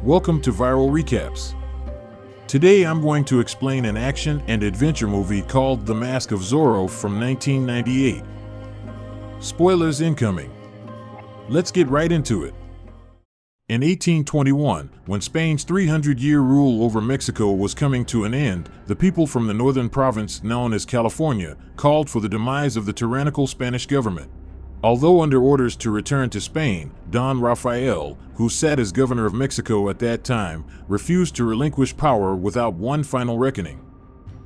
Welcome to Viral Recaps. Today I'm going to explain an action and adventure movie called The Mask of Zorro from 1998. Spoilers incoming. Let's get right into it. In 1821, when Spain's 300-year rule over Mexico was coming to an end, the people from the northern province known as California called for the demise of the tyrannical Spanish government. Although under orders to return to Spain, Don Rafael, who sat as governor of Mexico at that time, refused to relinquish power without one final reckoning.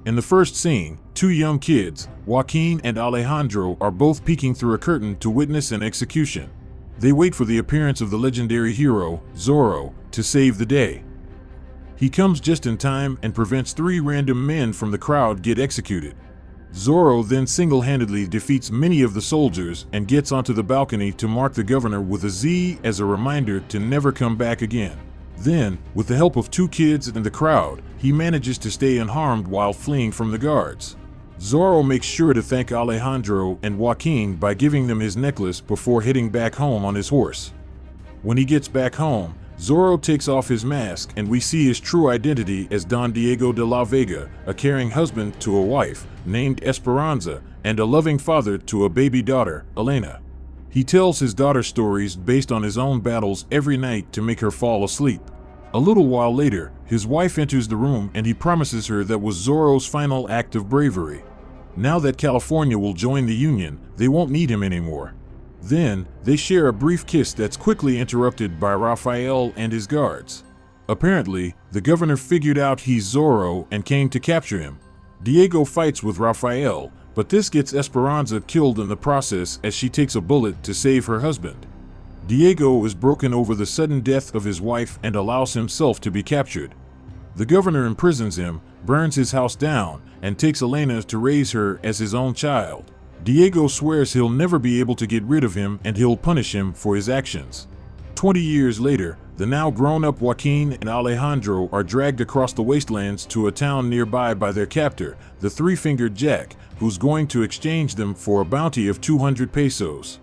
In the first scene, two young kids, Joaquin and Alejandro, are both peeking through a curtain to witness an execution. They wait for the appearance of the legendary hero, Zorro, to save the day. He comes just in time and prevents three random men from the crowd get executed. Zorro then single-handedly defeats many of the soldiers and gets onto the balcony to mark the governor with a Z as a reminder to never come back again. Then, with the help of two kids and the crowd, he manages to stay unharmed while fleeing from the guards. Zorro makes sure to thank Alejandro and Joaquin by giving them his necklace before heading back home on his horse. When he gets back home, Zorro takes off his mask and we see his true identity as Don Diego de la Vega, a caring husband to a wife named Esperanza and a loving father to a baby daughter, Elena. He tells his daughter stories based on his own battles every night to make her fall asleep. A little while later, his wife enters the room and he promises her that was Zorro's final act of bravery. Now that California will join the Union, they won't need him anymore. Then, they share a brief kiss that's quickly interrupted by Rafael and his guards. Apparently, the governor figured out he's Zorro and came to capture him. Diego fights with Rafael, but this gets Esperanza killed in the process as she takes a bullet to save her husband. Diego is broken over the sudden death of his wife and allows himself to be captured. The governor imprisons him, burns his house down, and takes Elena to raise her as his own child. Diego swears he'll never be able to get rid of him and he'll punish him for his actions. 20 years later, the now grown-up Joaquin and Alejandro are dragged across the wastelands to a town nearby by their captor, the Three-Fingered Jack, who's going to exchange them for a bounty of 200 pesos.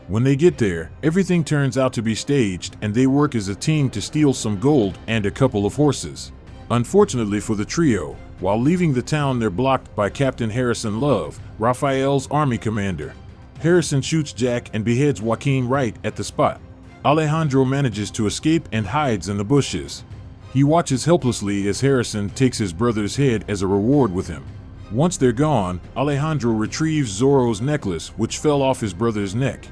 When they get there, everything turns out to be staged and they work as a team to steal some gold and a couple of horses. Unfortunately for the trio, while leaving the town they're blocked by Captain Harrison Love, Rafael's army commander. Harrison shoots Jack and beheads Joaquin right at the spot. Alejandro manages to escape and hides in the bushes. He watches helplessly as Harrison takes his brother's head as a reward with him. Once they're gone, Alejandro retrieves Zorro's necklace, which fell off his brother's neck.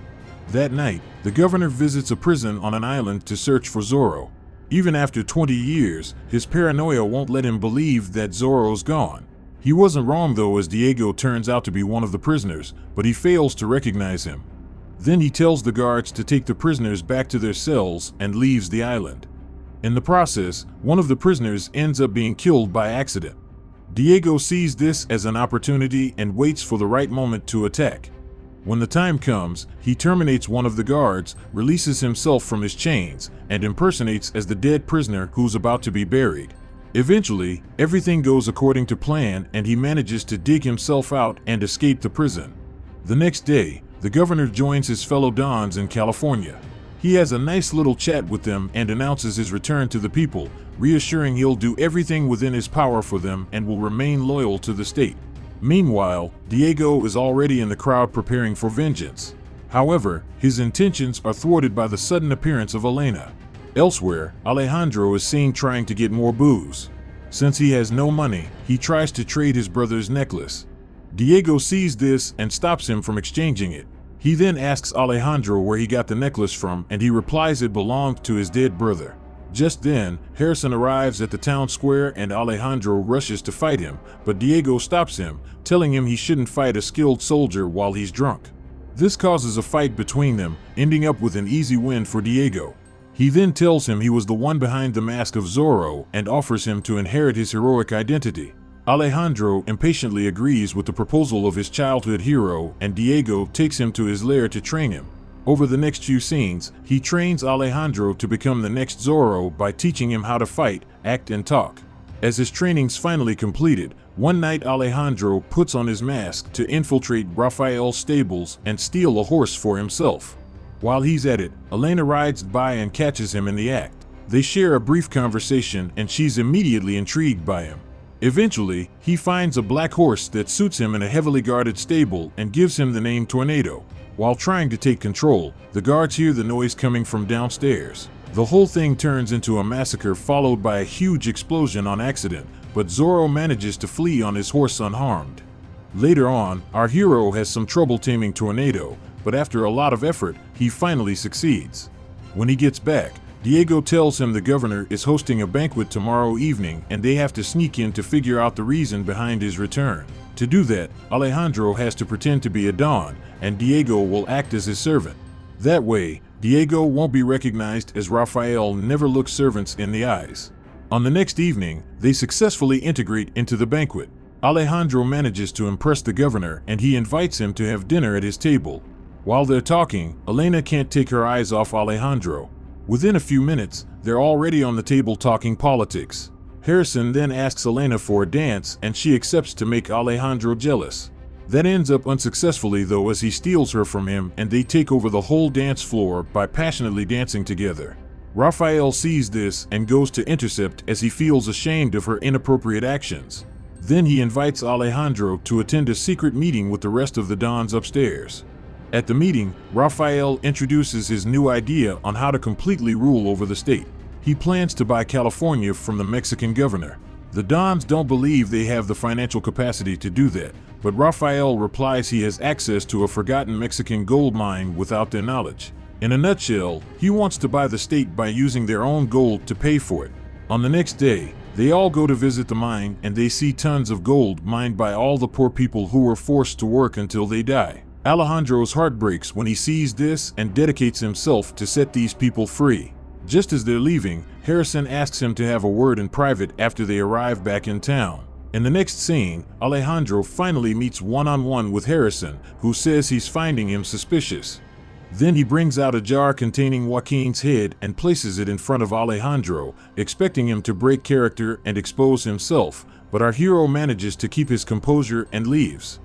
That night, the governor visits a prison on an island to search for Zorro. Even after 20 years, his paranoia won't let him believe that Zorro's gone. He wasn't wrong though, as Diego turns out to be one of the prisoners, but he fails to recognize him. Then he tells the guards to take the prisoners back to their cells and leaves the island. In the process, one of the prisoners ends up being killed by accident. Diego sees this as an opportunity and waits for the right moment to attack. When the time comes, he terminates one of the guards, releases himself from his chains, and impersonates as the dead prisoner who's about to be buried. Eventually, everything goes according to plan and he manages to dig himself out and escape the prison. The next day, the governor joins his fellow Dons in California. He has a nice little chat with them and announces his return to the people, reassuring he'll do everything within his power for them and will remain loyal to the state. Meanwhile, Diego is already in the crowd preparing for vengeance. However, his intentions are thwarted by the sudden appearance of Elena. Elsewhere, Alejandro is seen trying to get more booze. Since he has no money, he tries to trade his brother's necklace. Diego sees this and stops him from exchanging it. He then asks Alejandro where he got the necklace from and he replies it belonged to his dead brother. Just then, Harrison arrives at the town square and Alejandro rushes to fight him, but Diego stops him, telling him he shouldn't fight a skilled soldier while he's drunk. This causes a fight between them, ending up with an easy win for Diego. He then tells him he was the one behind the mask of Zorro and offers him to inherit his heroic identity. Alejandro impatiently agrees with the proposal of his childhood hero and Diego takes him to his lair to train him. Over the next few scenes, he trains Alejandro to become the next Zorro by teaching him how to fight, act, and talk. As his training's finally completed, one night Alejandro puts on his mask to infiltrate Rafael's stables and steal a horse for himself. While he's at it, Elena rides by and catches him in the act. They share a brief conversation and she's immediately intrigued by him. Eventually, he finds a black horse that suits him in a heavily guarded stable and gives him the name Tornado. While trying to take control, the guards hear the noise coming from downstairs. The whole thing turns into a massacre followed by a huge explosion on accident, but Zorro manages to flee on his horse unharmed. Later on, our hero has some trouble taming Tornado, but after a lot of effort, he finally succeeds. When he gets back, Diego tells him the governor is hosting a banquet tomorrow evening and they have to sneak in to figure out the reason behind his return. To do that, Alejandro has to pretend to be a don, and Diego will act as his servant. That way, Diego won't be recognized as Raphael never looks servants in the eyes. On the next evening, they successfully integrate into the banquet. Alejandro manages to impress the governor and he invites him to have dinner at his table. While they're talking, Elena can't take her eyes off Alejandro. Within a few minutes, they're already on the table talking politics. Harrison then asks Elena for a dance and she accepts to make Alejandro jealous. That ends up unsuccessfully though, as he steals her from him and they take over the whole dance floor by passionately dancing together. Raphael sees this and goes to intercept as he feels ashamed of her inappropriate actions. Then he invites Alejandro to attend a secret meeting with the rest of the dons upstairs. At the meeting, Raphael introduces his new idea on how to completely rule over the state. He plans to buy California from the Mexican governor. The dons don't believe they have the financial capacity to do that, but Raphael replies he has access to a forgotten Mexican gold mine without their knowledge. In a nutshell, he wants to buy the state by using their own gold to pay for it. On the next day, they all go to visit the mine and they see tons of gold mined by all the poor people who were forced to work until they die. Alejandro's heart breaks when he sees this and dedicates himself to set these people free. Just as they're leaving, Harrison asks him to have a word in private after they arrive back in town. In the next scene, Alejandro finally meets one-on-one with Harrison, who says he's finding him suspicious. Then he brings out a jar containing Joaquin's head and places it in front of Alejandro, expecting him to break character and expose himself, but our hero manages to keep his composure and leaves.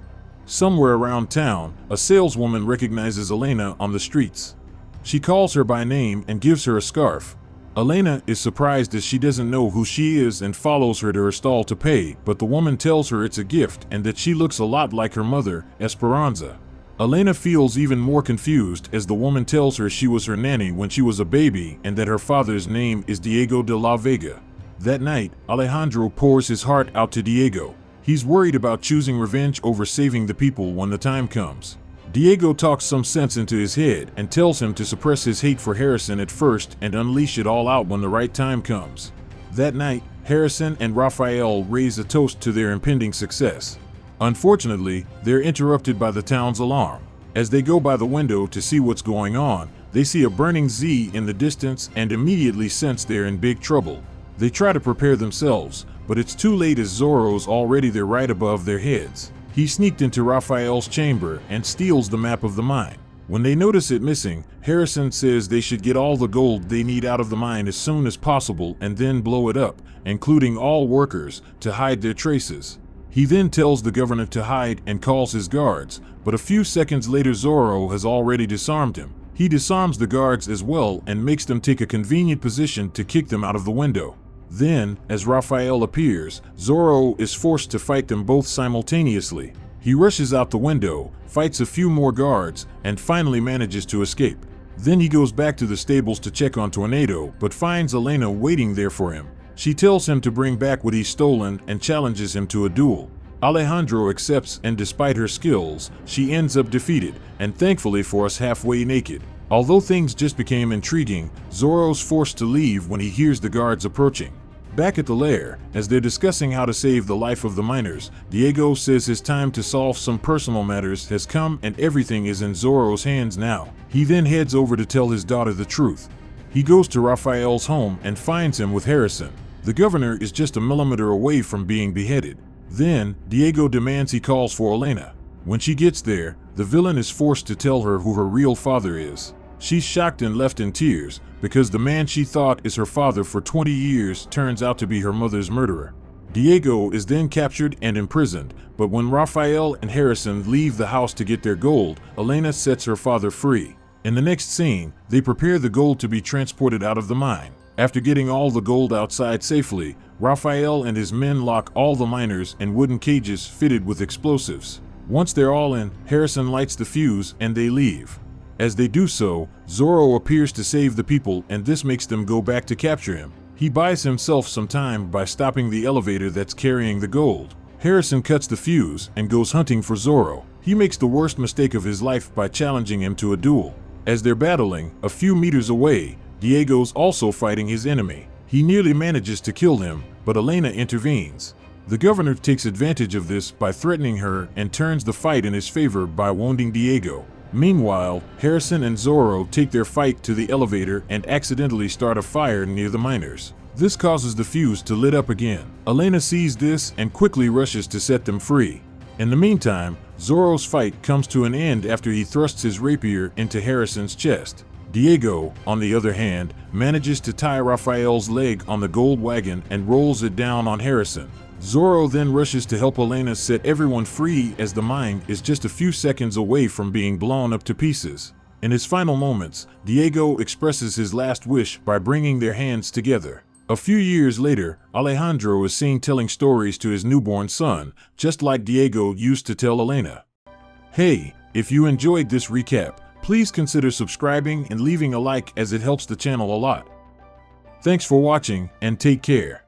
Somewhere around town, a saleswoman recognizes Elena on the streets. She calls her by name and gives her a scarf. Elena is surprised as she doesn't know who she is and follows her to her stall to pay, but the woman tells her it's a gift and that she looks a lot like her mother, Esperanza. Elena feels even more confused as the woman tells her she was her nanny when she was a baby and that her father's name is Diego de la Vega. That night, Alejandro pours his heart out to Diego. He's worried about choosing revenge over saving the people when the time comes. Diego talks some sense into his head and tells him to suppress his hate for Harrison at first and unleash it all out when the right time comes. That night, Harrison and Raphael raise a toast to their impending success. Unfortunately, they're interrupted by the town's alarm. As they go by the window to see what's going on, they see a burning Z in the distance and immediately sense they're in big trouble. They try to prepare themselves, but it's too late as Zorro's already there right above their heads. He sneaked into Raphael's chamber and steals the map of the mine. When they notice it missing, Harrison says they should get all the gold they need out of the mine as soon as possible and then blow it up, including all workers, to hide their traces. He then tells the governor to hide and calls his guards, but a few seconds later Zorro has already disarmed him. He disarms the guards as well and makes them take a convenient position to kick them out of the window. Then, as Raphael appears, Zorro is forced to fight them both simultaneously. He rushes out the window, fights a few more guards, and finally manages to escape. Then he goes back to the stables to check on Tornado, but finds Elena waiting there for him. She tells him to bring back what he's stolen and challenges him to a duel. Alejandro accepts, and despite her skills, she ends up defeated, and thankfully for us halfway naked. Although things just became intriguing, Zorro's forced to leave when he hears the guards approaching. Back at the lair, as they're discussing how to save the life of the miners, Diego says his time to solve some personal matters has come and everything is in Zorro's hands now. He then heads over to tell his daughter the truth. He goes to Raphael's home and finds him with Harrison. The governor is just a millimeter away from being beheaded. Then, Diego demands he calls for Elena. When she gets there, the villain is forced to tell her who her real father is. She's shocked and left in tears, because the man she thought is her father for 20 years turns out to be her mother's murderer. Diego is then captured and imprisoned, but when Raphael and Harrison leave the house to get their gold, Elena sets her father free. In the next scene, they prepare the gold to be transported out of the mine. After getting all the gold outside safely, Raphael and his men lock all the miners in wooden cages fitted with explosives. Once they're all in, Harrison lights the fuse and they leave. As they do so, Zorro appears to save the people, and this makes them go back to capture him. He buys himself some time by stopping the elevator that's carrying the gold. Harrison cuts the fuse and goes hunting for Zorro. He makes the worst mistake of his life by challenging him to a duel. As they're battling, a few meters away, Diego's also fighting his enemy. He nearly manages to kill him, but Elena intervenes. The governor takes advantage of this by threatening her and turns the fight in his favor by wounding Diego. Meanwhile, Harrison and Zorro take their fight to the elevator and accidentally start a fire near the miners. This causes the fuse to lit up again. Elena sees this and quickly rushes to set them free. In the meantime, Zorro's fight comes to an end after he thrusts his rapier into Harrison's chest. Diego, on the other hand, manages to tie Raphael's leg on the gold wagon and rolls it down on Harrison. Zorro then rushes to help Elena set everyone free, as the mine is just a few seconds away from being blown up to pieces. In his final moments, Diego expresses his last wish by bringing their hands together. A few years later, Alejandro is seen telling stories to his newborn son, just like Diego used to tell Elena. Hey, if you enjoyed this recap, please consider subscribing and leaving a like, as it helps the channel a lot. Thanks for watching and take care.